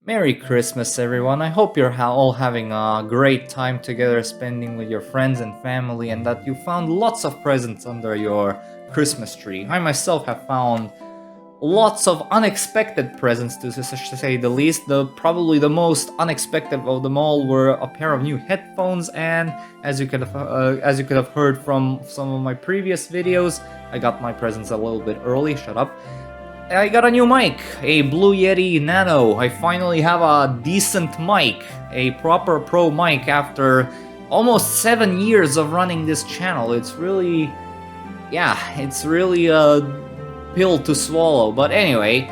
Merry Christmas, everyone. I hope you're all having a great time together, spending with your friends and family, and that you found lots of presents under your Christmas tree. I myself have found lots of unexpected presents, to say the least. Probably the most unexpected of them all were a pair of new headphones, and as you could have heard from some of my previous videos, I got my presents a little bit early. Shut up. I got a new mic, a Blue Yeti Nano. I finally have a decent mic, a proper pro mic after almost 7 years of running this channel. It's really a pill to swallow. But anyway,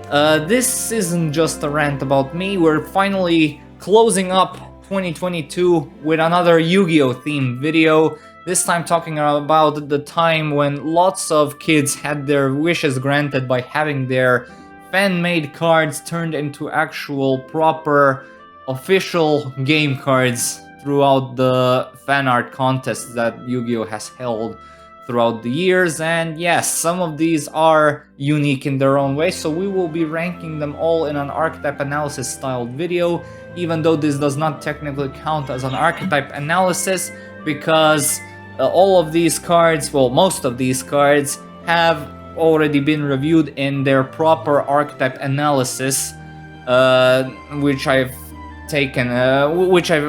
this isn't just a rant about me. We're finally closing up 2022 with another Yu-Gi-Oh themed video. This time talking about the time when lots of kids had their wishes granted by having their fan-made cards turned into actual proper official game cards throughout the fan art contests that Yu-Gi-Oh has held throughout the years. And yes, some of these are unique in their own way, so we will be ranking them all in an archetype analysis styled video, even though this does not technically count as an archetype analysis because all of these cards, well, most of these cards have already been reviewed in their proper archetype analysis, which I've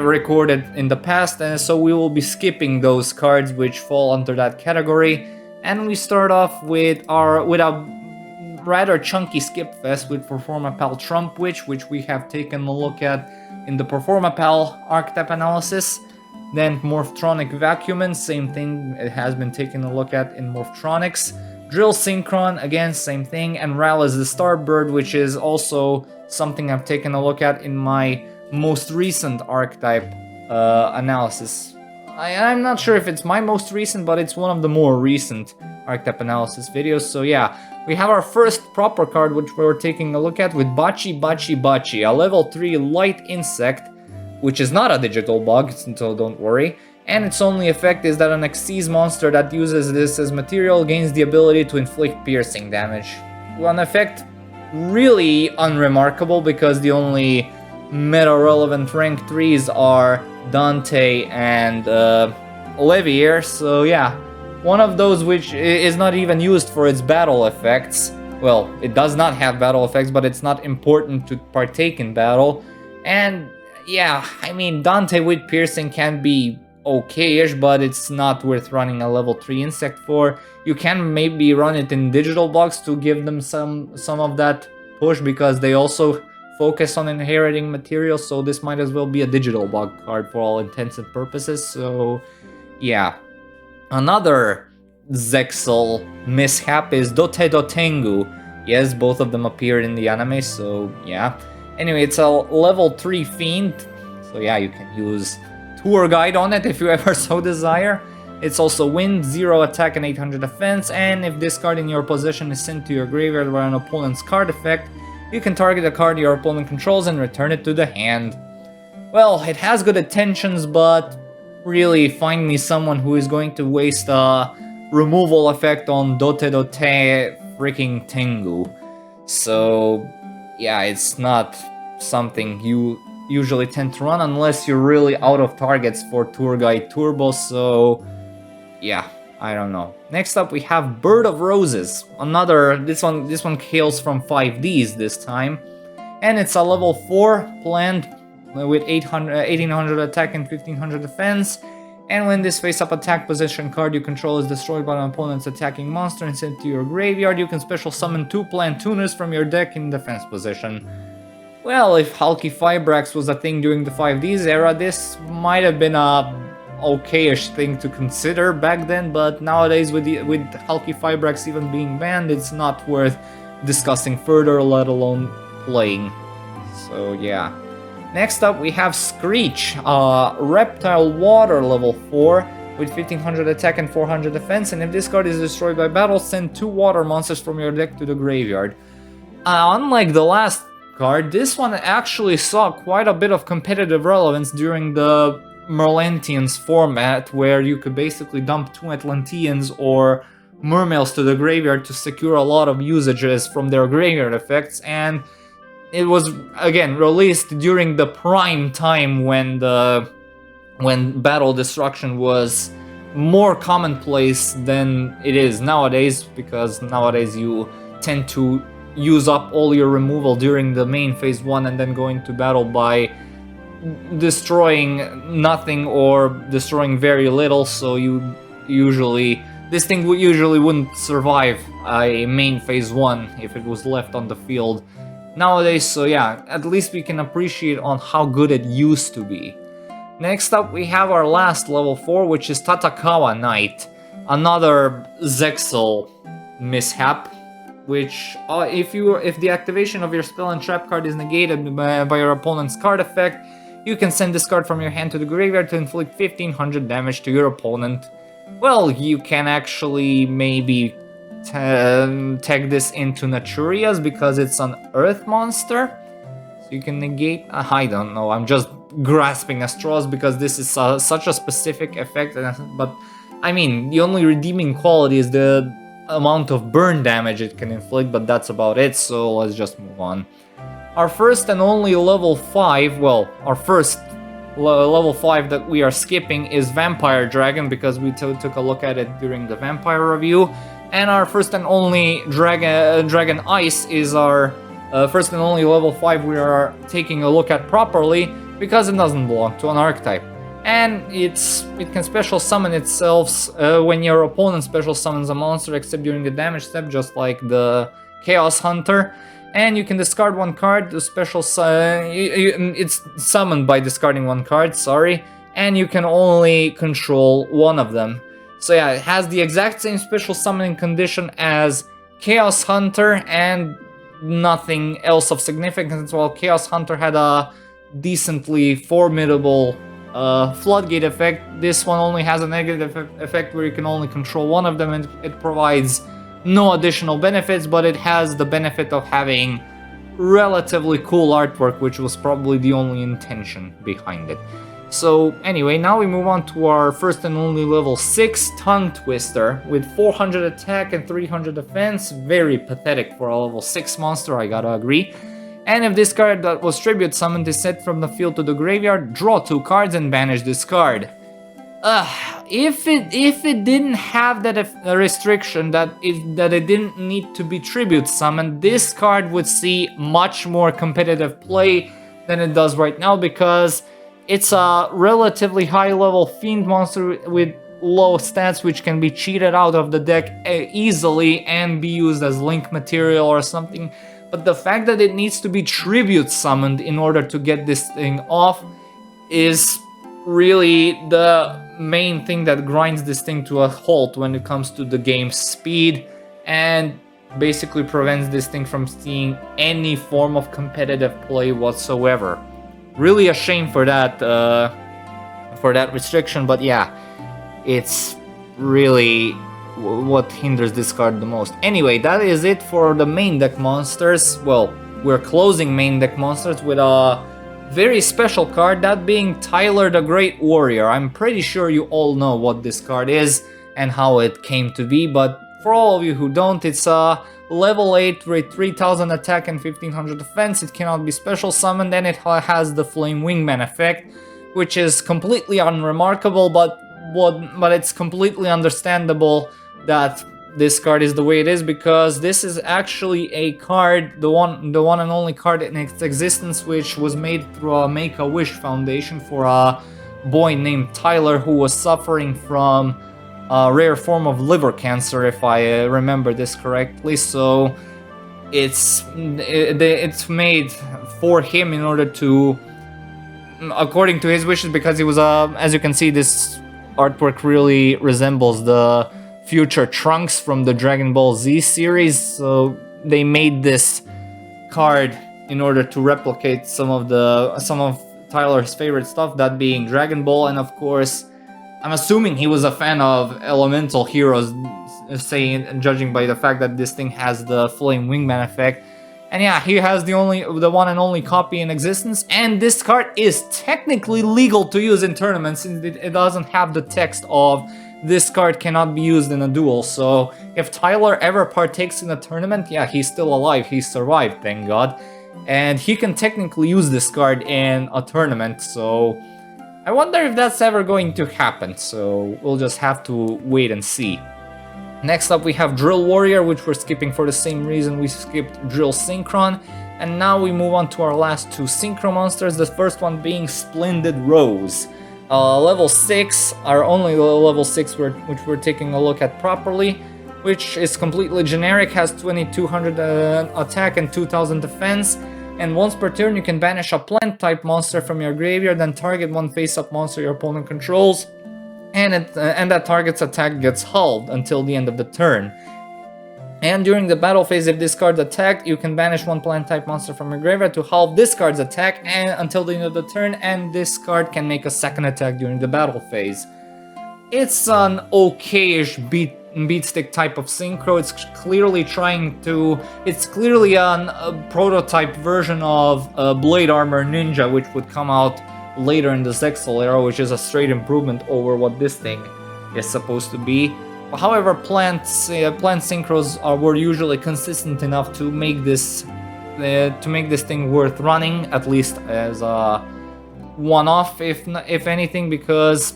recorded in the past, and so we will be skipping those cards which fall under that category. And we start off with a rather chunky skip fest with Performapal Trump Witch, which we have taken a look at in the Performapal archetype analysis. Then Morphtronic Vacuumin, same thing, it has been taken a look at in Morphtronics. Drill Synchron, again, same thing. And Ral is the Starbird, which is also something I've taken a look at in my most recent archetype analysis. I'm not sure if it's my most recent, but it's one of the more recent archetype analysis videos. So yeah, we have our first proper card, which we're taking a look at with Boccebachibachi, a level 3 light insect, which is not a digital bug, so don't worry. And its only effect is that an Xyz monster that uses this as material gains the ability to inflict piercing damage. One effect really unremarkable because the only meta-relevant rank 3s are Dante and Olivier, so yeah. One of those which is not even used for its battle effects. Well, it does not have battle effects, but it's not important to partake in battle. And yeah, I mean, Dante with piercing can be okay-ish, but it's not worth running a level 3 insect for. You can maybe run it in digital bugs to give them some of that push, because they also focus on inheriting materials, so this might as well be a digital bug card for all intents and purposes. So yeah. Another Zexal mishap is Dotedo Tengu. Yes, both of them appeared in the anime, so yeah. Anyway, it's a level 3 Fiend, so yeah, you can use Tour Guide on it if you ever so desire. It's also Wind, 0 attack and 800 defense, and if this card in your possession is sent to your graveyard by an opponent's card effect, you can target a card your opponent controls and return it to the hand. Well, it has good intentions, but really find me someone who is going to waste a removal effect on Dotedo freaking Tengu. So yeah, it's not something you usually tend to run unless you're really out of targets for Tour Guide Turbo, so yeah, I don't know. Next up we have Bird of Roses. This one hails from 5Ds this time, and it's a level 4 plant with 1800 attack and 1500 defense. And when this face-up attack position card you control is destroyed by an opponent's attacking monster and sent to your graveyard, you can special summon 2 plant tuners from your deck in defense position. Well, if Hulky Fibrax was a thing during the 5Ds era, this might have been a okay-ish thing to consider back then, but nowadays with Hulky Fibrax even being banned, it's not worth discussing further, let alone playing. So yeah. Next up we have Screech, Reptile Water level 4 with 1500 attack and 400 defense, and if this card is destroyed by battle, send 2 water monsters from your deck to the graveyard. Unlike the last card, this one actually saw quite a bit of competitive relevance during the Merlantians format, where you could basically dump 2 Atlanteans or Mermails to the graveyard to secure a lot of usages from their graveyard effects, and it was again released during the prime time when battle destruction was more commonplace than it is nowadays, because nowadays you tend to use up all your removal during the main phase 1 and then go into battle by destroying nothing or destroying very little, so this thing usually wouldn't survive a main phase 1 if it was left on the field nowadays. So yeah, at least we can appreciate on how good it used to be. Next up we have our last level 4, which is Takakawa Night, another Zexal mishap, which if the activation of your spell and trap card is negated by your opponent's card effect, you can send this card from your hand to the graveyard to inflict 1500 damage to your opponent. Well, you can actually maybe tag this into Naturia's because it's an earth monster. So you can negate... I don't know, I'm just grasping at straws because this is such a specific effect. But, I mean, the only redeeming quality is the amount of burn damage it can inflict, but that's about it, so let's just move on. Our first and only level 5, well, our first level 5 that we are skipping is Vampire Dragon, because we took a look at it during the Vampire review. And our first and only Dragon Ice is our first and only level 5 we are taking a look at properly, because it doesn't belong to an archetype. And it can special summon itself when your opponent special summons a monster, except during the damage step, just like the Chaos Hunter. And you can discard one card to special it's summoned by discarding one card, sorry. And you can only control one of them. So yeah, it has the exact same special summoning condition as Chaos Hunter and nothing else of significance. While Chaos Hunter had a decently formidable floodgate effect, this one only has a negative effect where you can only control one of them, and it provides no additional benefits, but it has the benefit of having relatively cool artwork, which was probably the only intention behind it. So anyway, now we move on to our first and only level 6 Tongue Twister with 400 attack and 300 defense. Very pathetic for a level 6 monster, I gotta agree. And if this card that was tribute summoned is set from the field to the graveyard, draw 2 cards and banish this card. If it didn't have that restriction that it didn't need to be tribute summoned, this card would see much more competitive play than it does right now, because it's a relatively high level Fiend monster with low stats, which can be cheated out of the deck easily and be used as link material or something. But the fact that it needs to be tribute summoned in order to get this thing off is really the main thing that grinds this thing to a halt when it comes to the game's speed, and basically prevents this thing from seeing any form of competitive play whatsoever. Really a shame for that restriction, but yeah, it's really what hinders this card the most. Anyway, that is it for the main deck monsters. Well, we're closing main deck monsters with a very special card, that being Tyler the Great Warrior. I'm pretty sure you all know what this card is and how it came to be, but for all of you who don't, it's a level 8 with 3000 attack and 1500 defense. It cannot be special summoned, and it has the Flame Wingman effect, which is completely unremarkable, but it's completely understandable that this card is the way it is, because this is actually a card, the one and only card in its existence, which was made through a Make-A-Wish Foundation for a boy named Tyler who was suffering from a rare form of liver cancer, if I remember this correctly. So it's made for him in order to, according to his wishes, because he was as you can see, this artwork really resembles the future Trunks from the Dragon Ball Z series, so they made this card in order to replicate some of Tyler's favorite stuff, that being Dragon Ball, and of course, I'm assuming he was a fan of Elemental Heroes, judging by the fact that this thing has the Flame Wingman effect. And yeah, he has the one and only copy in existence, and this card is technically legal to use in tournaments since it doesn't have the text of this card cannot be used in a duel. So if Tyler ever partakes in a tournament, yeah, he's still alive, he survived, thank God. and he can technically use this card in a tournament, so I wonder if that's ever going to happen, so we'll just have to wait and see. Next up we have Drill Warrior, which we're skipping for the same reason we skipped Drill Synchron, and now we move on to our last two Synchro monsters, the first one being Splendid Rose. Level 6, our only level 6 which we're taking a look at properly, which is completely generic, has 2200 attack and 2000 defense, and once per turn you can banish a plant type monster from your graveyard and target one face-up monster your opponent controls, and that target's attack gets halved until the end of the turn. And during the battle phase, if this card's attacked, you can banish one plant type monster from your graveyard to halve this card's attack and until the end of the turn, and this card can make a second attack during the battle phase. It's an okay-ish beat stick type of synchro. It's clearly a prototype version of Blade Armor Ninja, which would come out later in the Zexal era, which is a straight improvement over what this thing is supposed to be. However, plant synchros were usually consistent enough to make this thing worth running, at least as a one-off, if anything, because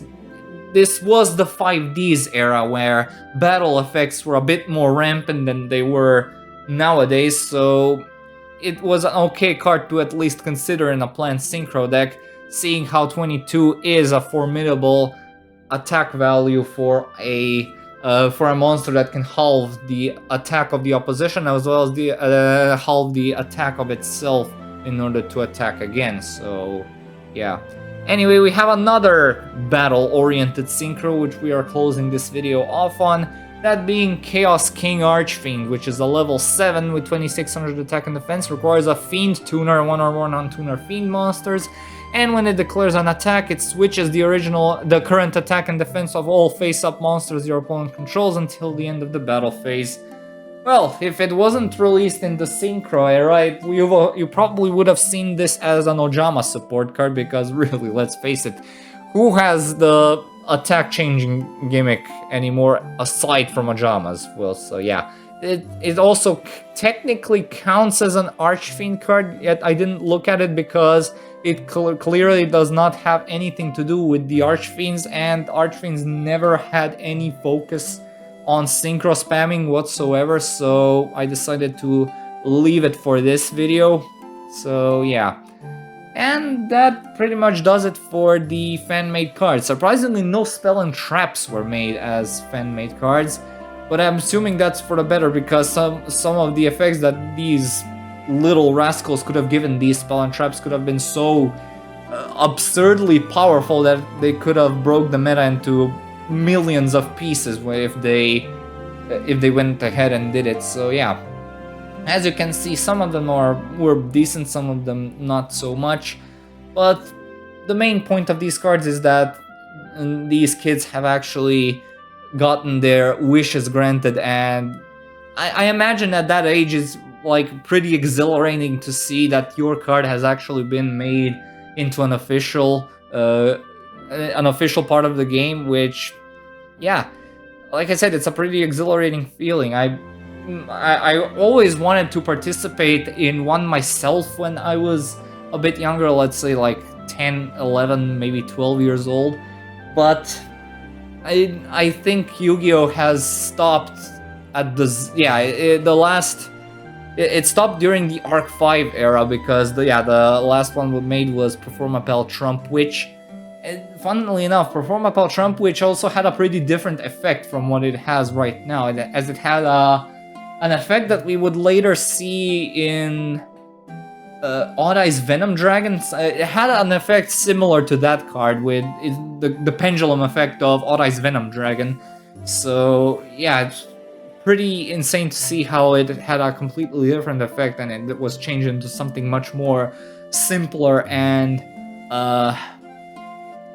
this was the 5Ds era where battle effects were a bit more rampant than they were nowadays, so it was an okay card to at least consider in a plant synchro deck, seeing how 22 is a formidable attack value for a monster that can halve the attack of the opposition as well as halve the attack of itself in order to attack again. So yeah. Anyway, we have another battle-oriented synchro which we are closing this video off on, that being Chaos King Archfiend, which is a level 7 with 2600 attack and defense, requires a Fiend tuner, 1/1 on tuner Fiend monsters, and when it declares an attack, it switches the current attack and defense of all face-up monsters your opponent controls until the end of the battle phase. Well, if it wasn't released in the Synchro era, you probably would have seen this as an Ojama support card, because really, let's face it, who has the attack changing gimmick anymore aside from Ojamas? Well, so yeah. It also technically counts as an Archfiend card, yet I didn't look at it because it clearly does not have anything to do with the Archfiends, and Archfiends never had any focus on synchro spamming whatsoever, so I decided to leave it for this video. So yeah. And that pretty much does it for the fan-made cards. Surprisingly, no spell and traps were made as fan-made cards, but I'm assuming that's for the better, because some of the effects that these little rascals could have given these spell and traps could have been so absurdly powerful that they could have broke the meta into millions of pieces if they went ahead and did it. So yeah, as you can see, some of them were decent, some of them not so much, but the main point of these cards is that these kids have actually gotten their wishes granted, and I imagine at that age is like pretty exhilarating to see that your card has actually been made into an official part of the game, which, yeah, like I said, it's a pretty exhilarating feeling. I always wanted to participate in one myself when I was a bit younger, let's say like 10, 11, maybe 12 years old, but I think Yugioh has stopped at it stopped during the Arc 5 era, because the last one we made was Performapal Trump, which, funnily enough, Performapal Trump, which also had a pretty different effect from what it has right now, as it had an effect that we would later see in Odd Eyes Venom Dragons. It had an effect similar to that card with the pendulum effect of Odd Eyes Venom Dragon. So yeah, it's pretty insane to see how it had a completely different effect, and it was changed into something much more simpler and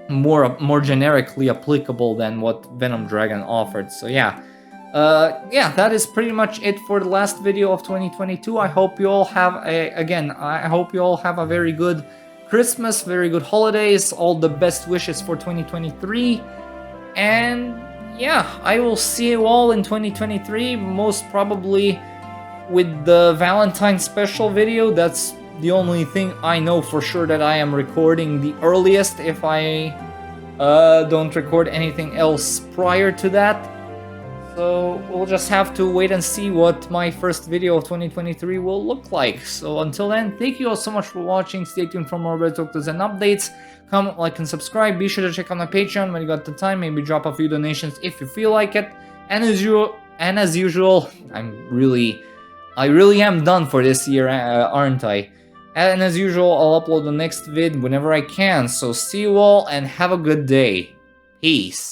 more generically applicable than what Venom Dragon offered. So yeah. That is pretty much it for the last video of 2022. I hope you all have I hope you all have a very good Christmas, very good holidays, all the best wishes for 2023, and yeah, I will see you all in 2023, most probably with the Valentine special video. That's the only thing I know for sure that I am recording the earliest if I don't record anything else prior to that. So we'll just have to wait and see what my first video of 2023 will look like. So until then, thank you all so much for watching. Stay tuned for more Red Octos and updates. Comment, like, and subscribe. Be sure to check out my Patreon when you got the time. Maybe drop a few donations if you feel like it. And as usual, I really am done for this year, aren't I? And as usual, I'll upload the next vid whenever I can. So see you all and have a good day. Peace.